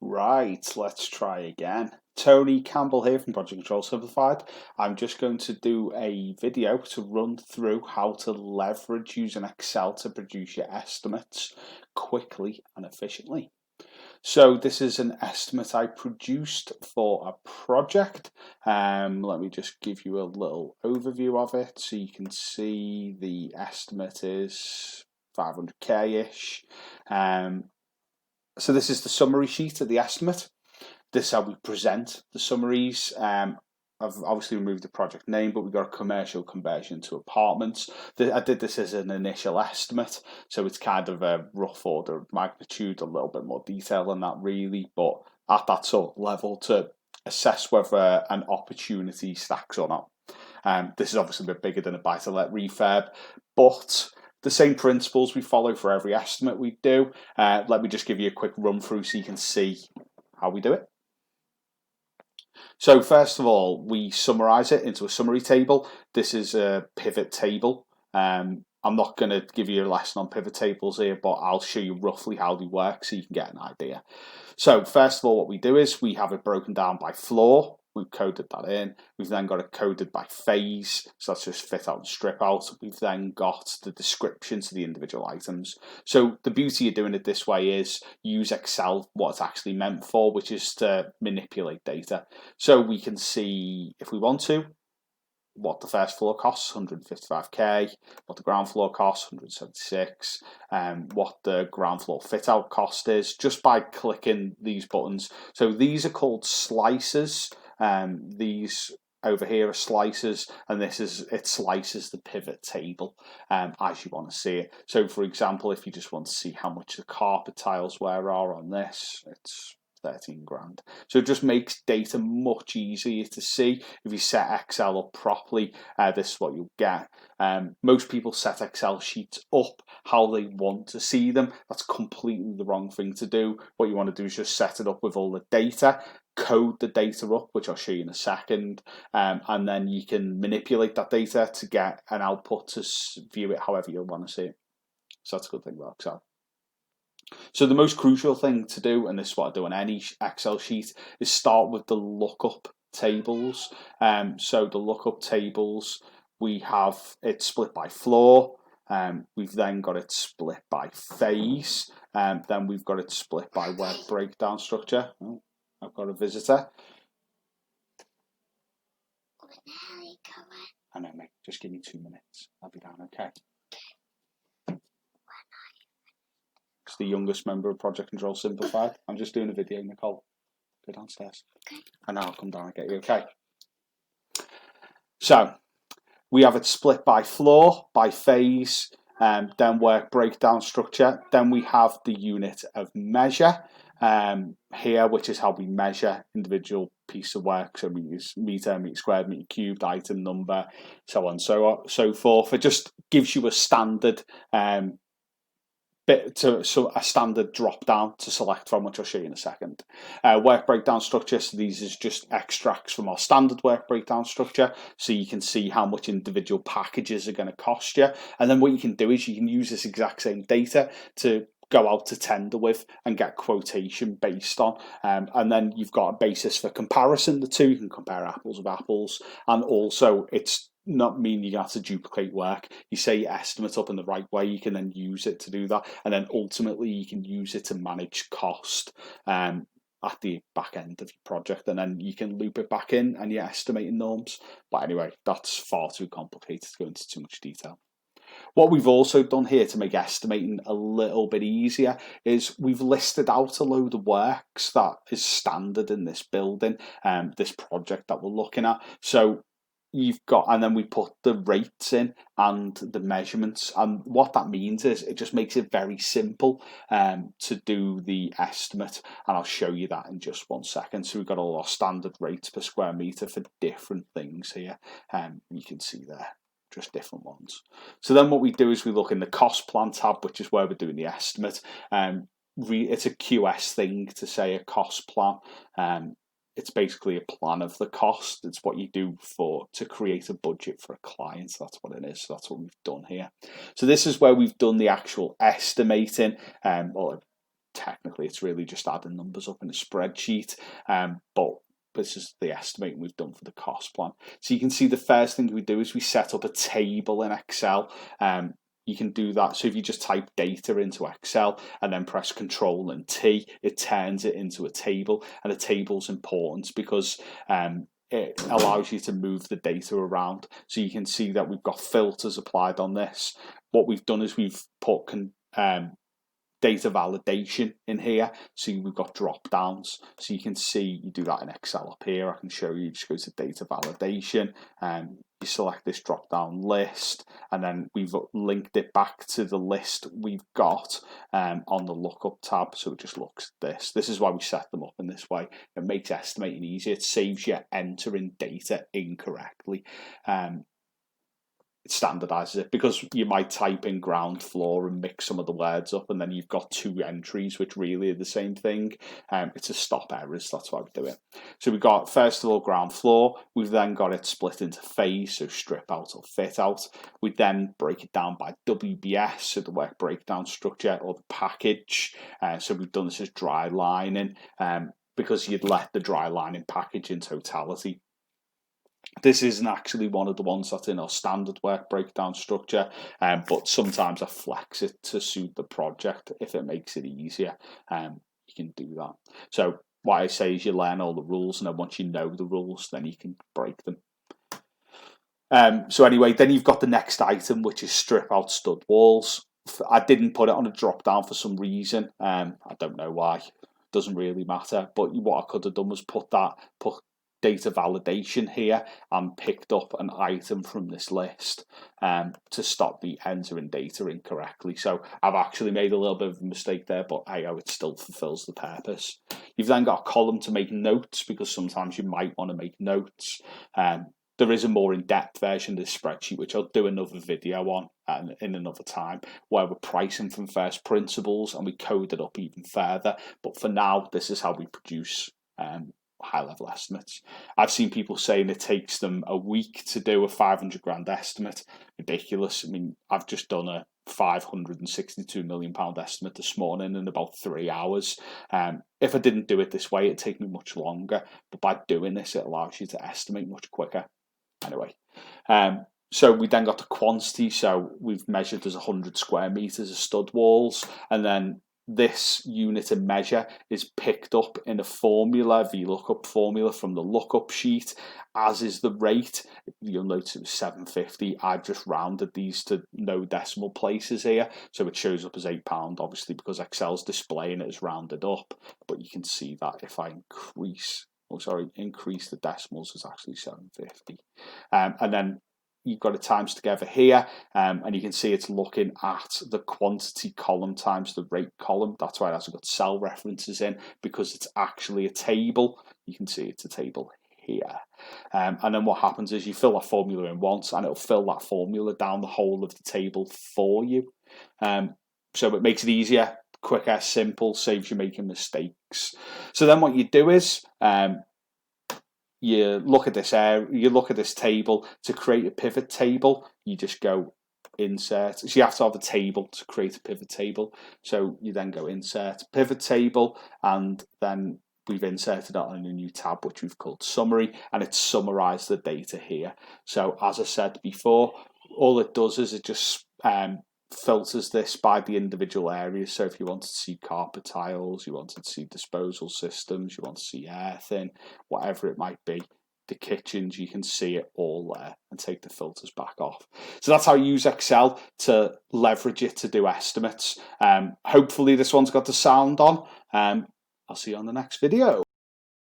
Right, let's try again. Tony Campbell here from Project Control Simplified. I'm just going to do a video to run through how to leverage using Excel to produce your estimates quickly and efficiently. So this is an estimate I produced for a project. Let me just give you a little overview of it so you can see the estimate is 500k-ish. So this is the summary sheet of the estimate. This is how we present the summaries. I've obviously removed the project name, but we've got a commercial conversion to apartments. I did this as an initial estimate, so it's kind of a rough order of magnitude, a little bit more detail than that really, but at that sort of level to assess whether an opportunity stacks or not. This is obviously a bit bigger than a buy-to-let refurb, but the same principles we follow for every estimate we do. Let me just give you a quick run through so you can see how we do it. So first of all, we summarize it into a summary table. This is a pivot table. I'm not going to give you a lesson on pivot tables here, but I'll show you roughly how they work so you can get an idea. So first of all, what we do is we have it broken down by floor. We've coded that in. We've then got it coded by phase, so that's just fit out and strip out. We've then got the descriptions of the individual items. So the beauty of doing it this way is use Excel what it's actually meant for, which is to manipulate data. So we can see, if we want to, what the first floor costs, 155k, what the ground floor costs, 176, what the ground floor fit out cost is, just by clicking these buttons. So these are called slices. These over here are slices, and it slices the pivot table as you want to see it. So for example, if you just want to see how much the carpet tiles wear are on this, it's 13 grand. So it just makes data much easier to see. If you set Excel up properly, this is what you'll get. Most people set Excel sheets up how they want to see them. That's completely the wrong thing to do. What you want to do is just set it up with all the data, code the data up, which I'll show you in a second, and then you can manipulate that data to get an output to view it however you want to see it. So that's a good thing about Excel. So the most crucial thing to do, and this is what I do on any Excel sheet, is start with the lookup tables. So the lookup tables, we have it split by floor. We've then got it split by phase. Then we've got it split by work breakdown structure. Oh, I've got a visitor. I know, mate. Just give me 2 minutes. I'll be down, okay? It's the youngest member of Project Control Simplified. I'm just doing a video, Nicole. Go downstairs. Okay. And I'll come down and get you, okay? So, we have it split by floor, by phase, then work breakdown structure. Then we have the unit of measure here, which is how we measure individual piece of work. So we use meter, meter squared, meter cubed, item number, so on, so forth. It just gives you a standard a standard drop down to select from, which I'll show you in a second. Work breakdown structure, so these is just extracts from our standard work breakdown structure, so you can see how much individual packages are going to cost you. And then what you can do is you can use this exact same data to go out to tender with and get quotation based on, and then you've got a basis for comparison. The two, you can compare apples with apples, and also it's not mean you have to duplicate work. You say your estimate up in the right way, you can then use it to do that, and then ultimately you can use it to manage cost at the back end of your project, and then you can loop it back in and your estimating norms. But anyway, that's far too complicated to go into too much detail. What we've also done here to make estimating a little bit easier is we've listed out a load of works that is standard in this building, this project that we're looking at. So you've got, and then we put the rates in and the measurements, and what that means is it just makes it very simple to do the estimate, and I'll show you that in just 1 second. So we've got all our standard rates per square meter for different things here, you can see there just different ones. So then what we do is we look in the cost plan tab, which is where we're doing the estimate. It's a QS thing to say a cost plan. It's basically a plan of the cost. It's what you do to create a budget for a client. So that's what it is. So that's what we've done here. So this is where we've done the actual estimating, or technically it's really just adding numbers up in a spreadsheet, but this is the estimating we've done for the cost plan. So you can see the first thing we do is we set up a table in Excel. You can do that. So if you just type data into Excel and then press Control and T, it turns it into a table. And a table's important because it allows you to move the data around. So you can see that we've got filters applied on this. What we've done is we've put data validation in here. So we've got drop downs. So you can see you do that in Excel up here. I can show you. Just go to data validation and you select this drop down list, and then we've linked it back to the list we've got on the lookup tab. So it just looks at this. This is why we set them up in this way. It makes estimating easier. It saves you entering data incorrectly. Standardizes it, because you might type in ground floor and mix some of the words up, and then you've got two entries which really are the same thing. It's to stop errors, that's why we do it. So we've got, first of all, ground floor. We've then got it split into phase, so strip out or fit out. We then break it down by WBS, so the work breakdown structure, or the package. So we've done this as dry lining, because you'd let the dry lining package in totality. This isn't actually one of the ones that's in our standard work breakdown structure, but sometimes I flex it to suit the project if it makes it easier. You can do that. So what I say is you learn all the rules, and then once you know the rules, then you can break them. So anyway, then you've got the next item, which is strip out stud walls. I didn't put it on a drop down for some reason. I don't know why. Doesn't really matter. But what I could have done was put data validation here and picked up an item from this list to stop me entering data incorrectly. So I've actually made a little bit of a mistake there, but it still fulfills the purpose. You've then got a column to make notes, because sometimes you might want to make notes. There is a more in-depth version of this spreadsheet, which I'll do another video on in another time, where we're pricing from first principles and we code it up even further. But for now, this is how we produce high-level estimates. I've seen people saying it takes them a week to do a 500 grand estimate. Ridiculous. I mean, I've just done a £562 million estimate this morning in about 3 hours. If I didn't do it this way, it'd take me much longer. But by doing this, it allows you to estimate much quicker. Anyway, so we then got the quantity. So we've measured as 100 square meters of stud walls, and then this unit of measure is picked up in a formula, VLOOKUP formula from the lookup sheet, as is the rate. You'll notice it was 750. I've just rounded these to no decimal places here, so it shows up as £8, obviously, because Excel's displaying it as rounded up. But you can see that if I increase the decimals, it's actually 750. And then you've got it times together here, and you can see it's looking at the quantity column times the rate column. That's why it hasn't got cell references in, because it's actually a table. You can see it's a table here. And then what happens is you fill that formula in once, and it'll fill that formula down the whole of the table for you. So it makes it easier, quicker, simple, saves you making mistakes. So then what you do is you look at this table. To create a pivot table, you just go insert. So you have to have a table to create a pivot table. So you then go insert pivot table, and then we've inserted it on a new tab which we've called summary, and it's summarized the data here. So as I said before, all it does is it just filters this by the individual areas. So if you wanted to see carpet tiles, you wanted to see disposal systems, you want to see earthing, whatever it might be, the kitchens, you can see it all there and take the filters back off. So that's how you use Excel to leverage it to do estimates. Hopefully this one's got the sound on. I'll see you on the next video.